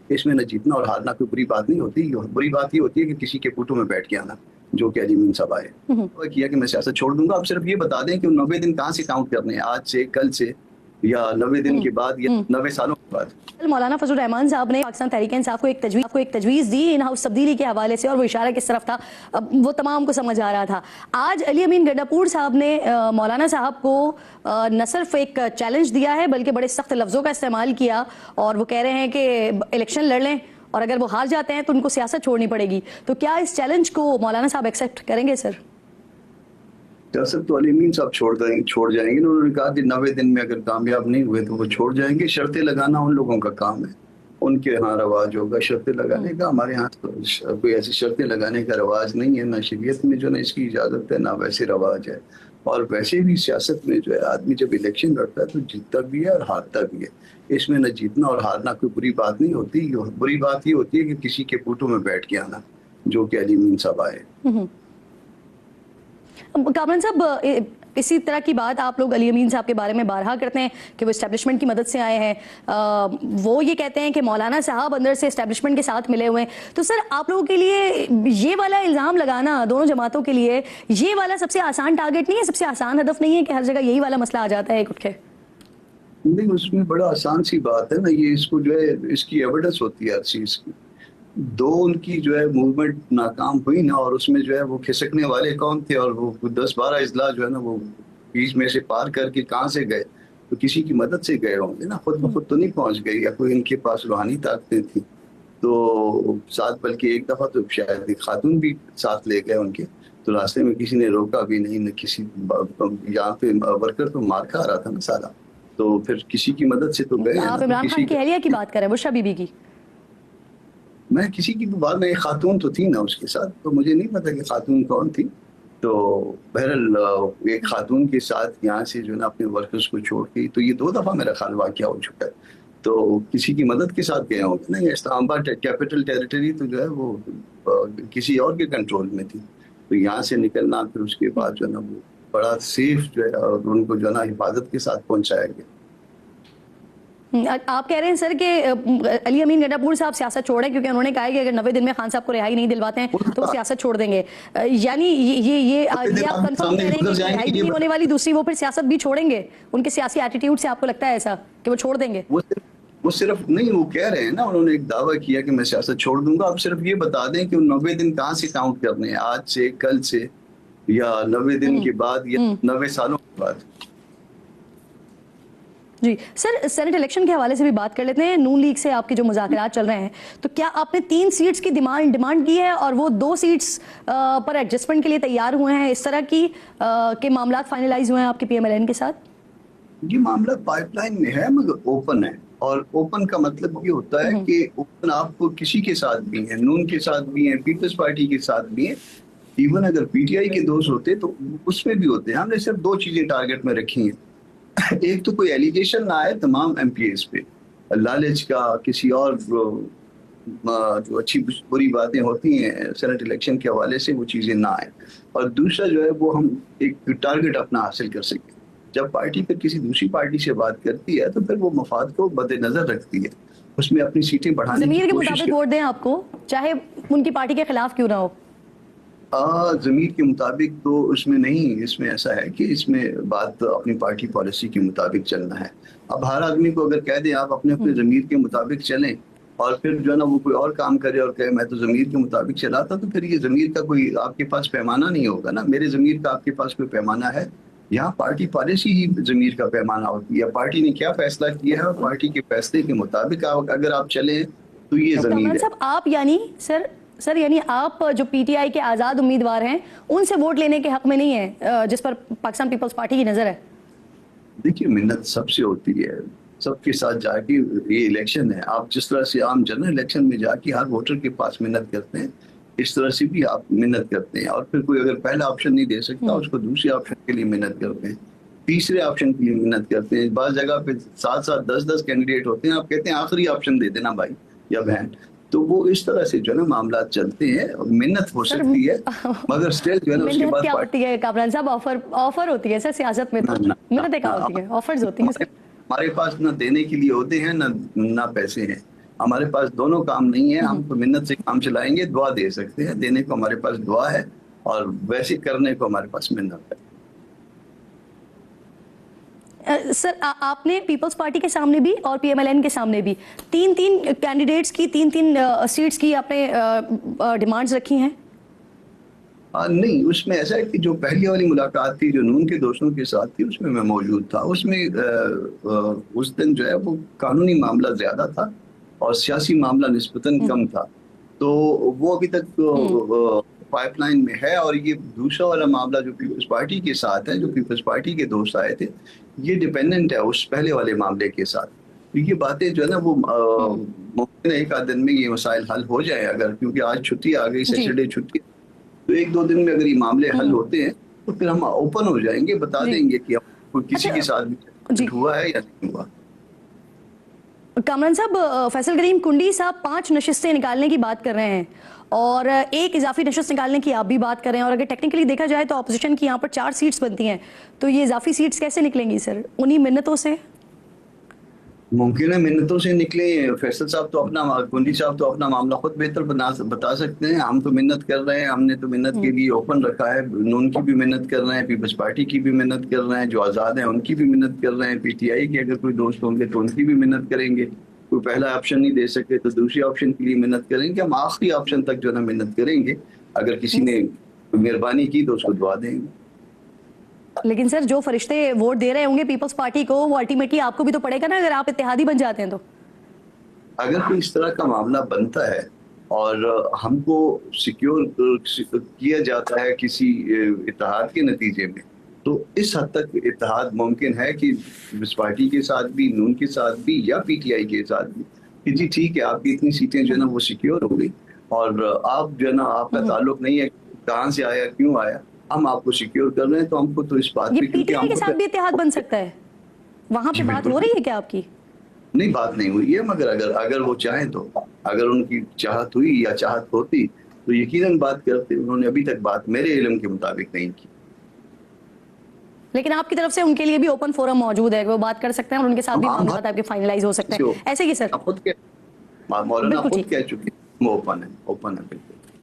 اس میں نہ جیتنا اور ہارنا کوئی بری بات نہیں ہوتی. بری بات یہ ہوتی ہے کہ کسی کے پوٹوں میں بیٹھ کے آنا, جو کہ علی امین صاحب آئے. وہ کیا کہ میں سیاست چھوڑ دوں گا. آپ صرف یہ بتا دیں کہ 90 دن کہاں سے کاؤنٹ کرنے ہیں, آج سے, کل سے, یا 90 دن کے بعد, یا 90 سالوں کے بعد. مولانا فضل الرحمان صاحب نے پاکستان تحریک انصاف کو ایک تجویز دی ان ہاؤس تبدیلی کے حوالے سے, اور وہ اشارہ کس طرف تھا وہ تمام کو سمجھ آ رہا تھا. آج علی امین گڈھاپور صاحب نے مولانا صاحب کو نہ صرف ایک چیلنج دیا ہے بلکہ بڑے سخت لفظوں کا استعمال کیا, اور وہ کہہ رہے ہیں کہ الیکشن لڑ لیں اور اگر وہ ہار جاتے ہیں تو ان کو سیاست چھوڑنی پڑے گی. تو کیا اس چیلنج کو مولانا صاحب ایکسیپٹ کریں گے سر؟ سیاست تو علی امین صاحب چھوڑ جائیں گے. انہوں نے کہا کہ 90 دن میں اگر کامیاب نہیں ہوئے تو وہ چھوڑ جائیں گے. شرطیں لگانا ان لوگوں کا کام ہے, ان کے ہاں رواج ہوگا شرطیں لگانے کا. ہمارے ہاں کوئی ایسی شرطیں لگانے کا رواج نہیں ہے, نہ شریعت میں جو ہے اس کی اجازت ہے, نہ ویسے رواج ہے. اور ویسے بھی سیاست میں جو ہے آدمی جب الیکشن لڑتا ہے تو جیتتا بھی ہے اور ہارتا بھی ہے. اس میں نہ جیتنا اور ہارنا کوئی بری بات نہیں ہوتی. بری بات یہ ہوتی ہے کہ کسی کے پوٹوں میں بیٹھ کے آنا, جو کہ علی امین صاحب آئے. کامران صاحب, اسی طرح کی بات آپ لوگ علی امین صاحب کے بارے میں بارہا کرتے ہیں کہ وہ اسٹیبلشمنٹ کی مدد سے آئے ہیں. وہ یہ کہتے ہیں کہ مولانا صاحب اندر سے اسٹیبلشمنٹ کے ساتھ ملے ہوئے ہیں. تو سر آپ لوگوں کے لیے یہ والا الزام لگانا دونوں جماعتوں کے لیے, یہ والا سب سے آسان ٹارگٹ نہیں ہے, سب سے آسان ہدف نہیں ہے کہ ہر جگہ یہی والا مسئلہ آ جاتا ہے ایک اٹھ کے؟ نہیں, اس میں بڑا آسان سی بات ہے نا. یہ اس کو جو ہے اس کی ایویڈنس ہوتی ہے ہر چیز کی. ان کی جو ہے موومنٹ ناکام ہوئی نا, اور اس میں جو ہے وہ کھسکنے والے کون تھے, اور وہ 10-12 اضلاع جو ہے نا وہ بیچ میں سے پار کر کے کہاں سے گئے, تو کسی کی مدد سے گئے ہوں گے نا, خود بخود تو نہیں پہنچ گئے, یا کوئی ان کے پاس روحانی طاقتیں تھیں تو ساتھ. بلکہ ایک دفعہ تو شاید خاتون بھی ساتھ لے گئے ان کے, تو راستے میں کسی نے روکا بھی نہیں, نہ کسی یہاں پہ ورکر تو مار کھا رہا تھا نا سارا, تو پھر کسی کی مدد سے تو گئے. آپ عمران خان کی اہلیہ کی بات کریں, بشرا بی بی کی؟ میں کسی کی بات میں, ایک خاتون تو تھی نا اس کے ساتھ, تو مجھے نہیں پتا کہ خاتون کون تھی. تو بہرحال ایک خاتون کے ساتھ یہاں سے جو ہے نا اپنے ورکرز کو چھوڑ کے, تو یہ 2 دفعہ میرا خیال واقعہ ہو چکا ہے. تو کسی کی مدد کے ساتھ گئے ہوں گے نا. اسلام آباد کیپٹل ٹیریٹری تو جو ہے وہ کسی اور کے کنٹرول میں تھی, تو یہاں سے نکلنا پھر اس کے بعد جو ہے نا وہ بڑا سیف جو ہے, اور ان کو جو ہے نا حفاظت کے ساتھ پہنچایا گیا. آپ کہہ رہے ہیں سر کہ علی امین گڈھاپور صاحب سیاست چھوڑیں کیونکہ انہوں نے کہا کہ اگر 90 دن میں خان صاحب کو رہائی نہیں دلواتے ہیں تو وہ سیاست چھوڑ دیں گے. یعنی یہ آپ کنفرم کہہ رہے ہیں کہ رہائی نہیں ہونے والی دوسری وہ پھر سیاست بھی چھوڑیں گے؟ ان کے سیاسی ایٹیٹیوڈ سے آپ کو لگتا ہے ایسا کہ وہ چھوڑ دیں گے؟ وہ صرف نہیں, وہ کہہ رہے ہیں نا, انہوں نے ایک دعویٰ کیا کہ میں سیاست چھوڑ دوں گا. آپ صرف یہ بتا دیں کہ 90 دن کہاں سے کاؤنٹ کرنے ہیں, آج سے, کل سے, یا 90 دن کے بعد, یا 90 سالوں کے بعد. جی سر, سینٹ الیکشن کے حوالے سے بھی بات کر لیتے ہیں. نون لیگ سے آپ کے جو مذاکرات چل رہے ہیں, تو کیا آپ نے 3 سیٹس کی ڈیمانڈ کی ہے اور وہ 2 سیٹس پر ایڈجسٹمنٹ کے لیے تیار ہوئے ہیں, اس طرح کی کہ معاملات فائنلائز ہوئے ہیں آپ کے پی ایم ایل این کے ساتھ؟ یہ معاملہ پائپ لائن میں ہے مگر اوپن ہے, اور اوپن کا مطلب یہ ہوتا ہے کہ اوپن آپ کو کسی کے ساتھ بھی ہیں, نون کے ساتھ بھی ہیں, پیپلز پارٹی کے ساتھ بھی ہیں, ایون اگر پی ٹی آئی کے دوست ہوتے تو اس میں بھی ہوتے ہیں. ہم نے صرف 2 چیزیں ٹارگٹ میں رکھی ہیں. ایک تو کوئی ایلیگیشن نہ آئے تمام ایم پی ایز پہ, لالچ کا, کسی اور جو اچھی بری باتیں ہوتی ہیں سینٹ الیکشن کے حوالے سے, وہ چیزیں نہ آئیں. اور دوسرا جو ہے وہ ہم ایک ٹارگٹ اپنا حاصل کر سکیں. جب پارٹی پھر کسی دوسری پارٹی سے بات کرتی ہے تو پھر وہ مفاد کو مد نظر رکھتی ہے, اس میں اپنی سیٹیں بڑھانے کی کوشش ضمیر کے مطابق ووٹ دیں آپ کو, چاہے ان کی پارٹی کے خلاف کیوں نہ ہو. ضمیر کے مطابق تو اس میں نہیں, اس میں ایسا ہے کہ اس میں بات اپنی پارٹی پالیسی کے مطابق چلنا ہے. اب ہر آدمی کو اگر کہہ دیں آپ اپنے ضمیر کے مطابق چلیں, اور پھر جو ہے نا وہ کوئی اور کام کرے اور کہے میں تو ضمیر کے مطابق چلاتا, تو پھر یہ ضمیر کا کوئی آپ کے پاس پیمانہ نہیں ہوگا نا. میرے ضمیر کا آپ کے پاس کوئی پیمانہ ہے؟ یہاں پارٹی پالیسی ہی ضمیر کا پیمانہ ہوتی ہے. پارٹی نے کیا فیصلہ کیا ہے, اور پارٹی کے فیصلے کے مطابق اگر آپ چلیں تو یہ ضمیر ہے. آپ یعنی سر یعنی آپ جو پی ٹی آئی کے آزاد امیدوار ہیں ان سے ووٹ لینے کے حق میں نہیں ہیں جس پر پاکستان پیپلز پارٹی کی نظر ہے؟ دیکھیے, منت سب سے ہوتی ہے, سب کے ساتھ جا کے یہ الیکشن ہے. آپ جس طرح سے عام جنرل الیکشن میں جا کے ہر ووٹر کے پاس منت کرتے ہیں, اس طرح سے بھی آپ منت کرتے ہیں. اور پھر کوئی اگر پہلا آپشن نہیں دے سکتا اس کو دوسرے آپشن کے لیے منت کرتے ہیں, تیسرے آپشن کے لیے منت کرتے ہیں. بعض جگہ پہ 7-7 10-10 کینڈیڈیٹ ہوتے ہیں, آپ کہتے ہیں آخری آپشن دے دینا بھائی یا بہن. تو وہ اس طرح سے جو ہے نا معاملات چلتے ہیں. منت ہو سکتی ہے مگر اسٹیل جو ہے نا اس کے بعد کیا ہوتی ہے کامران صاحب؟ آفر ہوتی ہے سر سیاست میں, تو منتیں کیا ہوتی ہیں؟ آفرز ہوتی ہیں سر. ہمارے پاس نہ دینے کے لیے ہوتے ہیں نہ پیسے ہیں. ہمارے پاس دونوں کام نہیں ہے. ہم تو منت سے کام چلائیں گے, دعا دے سکتے ہیں, دینے کو ہمارے پاس دعا ہے اور ویسے کرنے کو ہمارے پاس منت ہے. سر آپ نے پیپلز پارٹی کے سامنے بھی اور پی ایم ایل این کے سامنے بھی تین کینڈیڈیٹس کی تین سیٹس کی آپ نے ڈیمانڈز رکھی ہیں؟ نہیں, اس میں ایسا ہے کہ جو پہلی والی ملاقات تھی جو نون کے دوستوں کے ساتھ تھی, اس میں موجود تھا. اس میں اس دن جو ہے وہ قانونی معاملہ زیادہ تھا اور سیاسی معاملہ نسبتاً کم تھا. تو وہ ابھی تک پائپ لائن میں ہے. اور یہ دوسرا والا معاملہ جو پیپلز پارٹی کے ساتھ ہے, جو پیپلز پارٹی کے دوست آئے تھے, یہ ڈیپینڈنٹ ہے اس پہلے والے معاملے کے ساتھ. تو یہ باتیں جو ہے نا وہ ممکن ہے ایک آدھ دن میں یہ مسائل حل ہو جائے اگر, کیونکہ آج چھٹی آ گئی, سیٹرڈے چھٹی, تو ایک دو دن میں اگر یہ معاملے حل ہوتے ہیں تو پھر ہم اوپن ہو جائیں گے, بتا دیں گے کہ کسی کے ساتھ بھی ہوا ہے یا نہیں ہوا. کامران صاحب, فیصل کریم کنڈی صاحب 5 نشستیں نکالنے کی بات کر رہے ہیں اور ایک اضافی نشست نکالنے کی آپ بھی بات کر رہے ہیں, اور اگر ٹیکنیکلی دیکھا جائے تو اپوزیشن کی یہاں پر 4 سیٹس بنتی ہیں, تو یہ اضافی سیٹس کیسے نکلیں گی سر؟ انہی منتوں سے ممکن ہے منتوں سے نکلیں. فیصل صاحب تو اپنا, کنڈی صاحب تو اپنا معاملہ خود بہتر بتا سکتے ہیں. ہم تو منت کر رہے ہیں, ہم نے تو منت کے لیے اوپن رکھا ہے. نون کی بھی منت کر رہے ہیں, پیپلز پارٹی کی بھی منت کر رہے ہیں, جو آزاد ہیں ان کی بھی منت کر رہے ہیں, پی ٹی آئی کے اگر کوئی دوست ہوں گے تو ان کی بھی منت کریں گے. کوئی پہلا آپشن نہیں دے سکے تو دوسری آپشن کے لیے منت کریں گے. ہم آخری آپشن تک جو ہے نا منت کریں گے. اگر کسی نے مہربانی کی تو اس کو دعا دیں گے. لیکن سر جو فرشتے ووٹ دے رہے ہوں گے پیپلز پارٹی کو, وہ الٹیمیٹلی آپ کو بھی تو پڑے گا نا اگر آپ اتحادی بن جاتے ہیں تو. اگر کوئی اس طرح کا معاملہ بنتا ہے اور ہم کو سیکیور کیا جاتا ہے کسی اتحاد کے نتیجے میں, تو اس حد تک اتحاد ممکن ہے کہ پیپلز پارٹی کے ساتھ بھی, نون کے ساتھ بھی, یا پی ٹی آئی کے ساتھ بھی, کہ جی ٹھیک ہے آپ کی اتنی سیٹیں جو ہے نا وہ سیکیور ہو گئی, اور آپ جو ہے نا آپ کا تعلق نہیں ہے کہاں سے آیا کیوں آیا, ہم آپ کو سیکیور کر رہے ہیں. تو ہم کو تو اس بات یہ پی ٹی آئی کے ساتھ بھی اتحاد بن سکتا ہے, وہاں پہ بات ہو رہی ہے کیا آپ کی؟ نہیں, بات نہیں ہوئی ہے, مگر اگر وہ چاہیں تو, اگر ان کی چاہت ہوئی یا چاہت ہوتی تو یقیناً بات کرتے. انہوں نے ابھی تک بات میرے علم کے مطابق نہیں کی. لیکن آپ کی طرف سے ان کے لیے بھی اوپن فورم موجود ہے, وہ بات کر سکتے ہیں اور ان کے ساتھ بھی معاملات آپ کے فائنلائز ہو سکتے ہیں, ایسے ہی سر؟ مولانا خود کہہ چکے ہیں اوپن ہے بالکل.